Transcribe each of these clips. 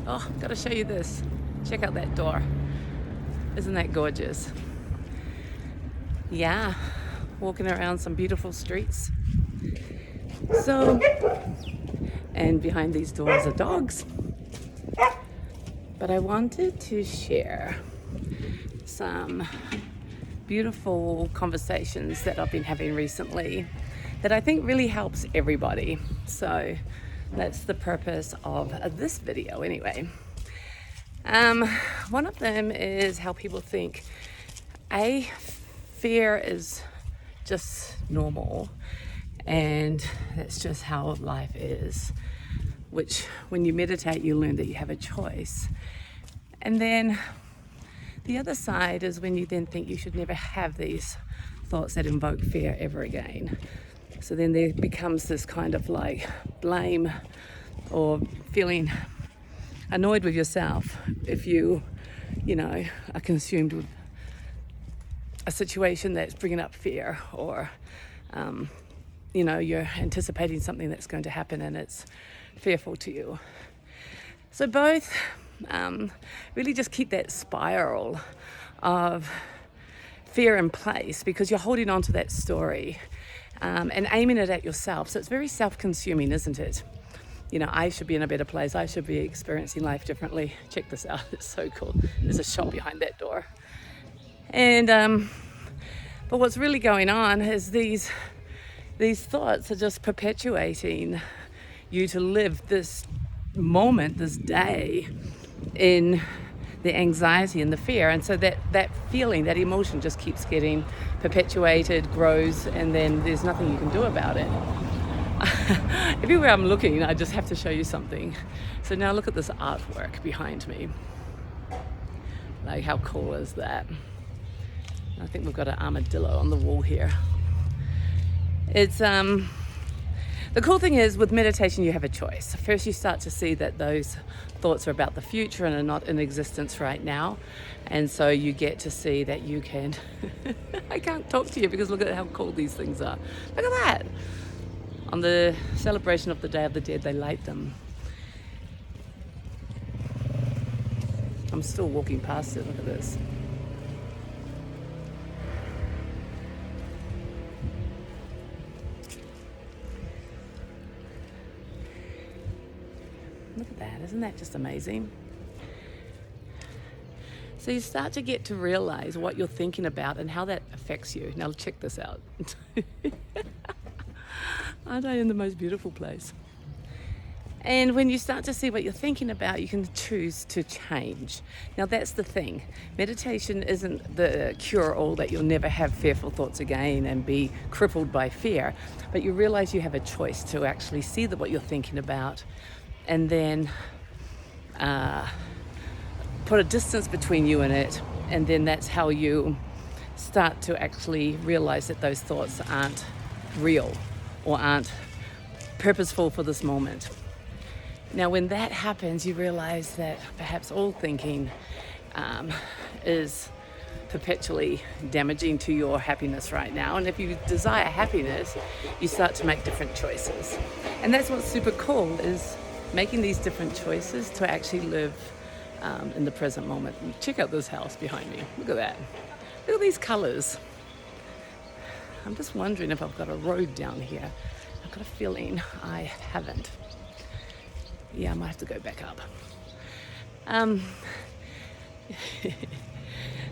Oh, gotta show you this. Check out that door. Isn't that gorgeous? Yeah, walking around some beautiful streets. So, and behind these doors are dogs. But I wanted to share some beautiful conversations that I've been having recently that I think really helps everybody. So that's the purpose of this video anyway. One of them is how people think fear is just normal and that's just how life is, which when you meditate you learn that you have a choice. And then the other side is when you then think you should never have these thoughts that invoke fear ever again. So then there becomes this kind of like blame or feeling annoyed with yourself if you are consumed with a situation that's bringing up fear, or you're anticipating something that's going to happen and it's fearful to you. So both really just keep that spiral of fear in place, because you're holding on to that story and aiming it at yourself. So it's very self-consuming, isn't it? I should be in a better place. I should be experiencing life differently. Check this out. It's so cool. There's a shop behind that door. And but what's really going on is these thoughts are just perpetuating you to live this moment, this day, in the anxiety and the fear. And so that feeling, that emotion just keeps getting perpetuated, grows, and then there's nothing you can do about it. Everywhere I'm looking, I just have to show you something. So now look at this artwork behind me. Like, how cool is that? I think we've got an armadillo on the wall here. It's the cool thing is, with meditation you have a choice. First you start to see that those thoughts are about the future and are not in existence right now. And so you get to see that you can I can't talk to you because look at how cool these things are. Look at that. On the celebration of the Day of the Dead, they light them. I'm still walking past it. Look at this. Look at that. Isn't that just amazing? So you start to get to realize what you're thinking about and how that affects you. Now check this out. Aren't I in the most beautiful place? And when you start to see what you're thinking about, you can choose to change. Now that's the thing. Meditation isn't the cure-all that you'll never have fearful thoughts again and be crippled by fear. But you realize you have a choice to actually see what you're thinking about and then put a distance between you and it. And then that's how you start to actually realize that those thoughts aren't real or aren't purposeful for this moment. Now, when that happens, you realize that perhaps all thinking is perpetually damaging to your happiness right now. And if you desire happiness, you start to make different choices. And that's what's super cool, is making these different choices to actually live in the present moment. Check out this house behind me. Look at that. Look at these colors. I'm just wondering if I've got a road down here. I've got a feeling I haven't. Yeah, I might have to go back up.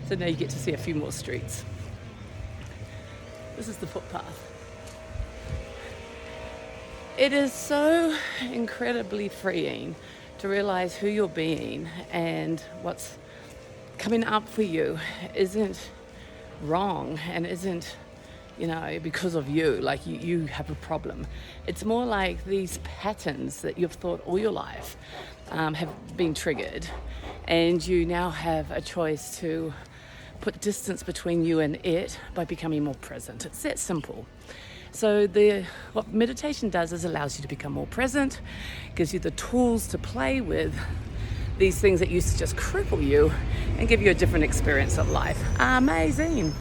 So now you get to see a few more streets. This is the footpath. It is so incredibly freeing to realize who you're being and what's coming up for you isn't wrong and isn't because of you, like you have a problem. It's more like these patterns that you've thought all your life have been triggered, and you now have a choice to put distance between you and it by becoming more present. It's that simple. So what meditation does is allows you to become more present, gives you the tools to play with these things that used to just cripple you and give you a different experience of life. Amazing.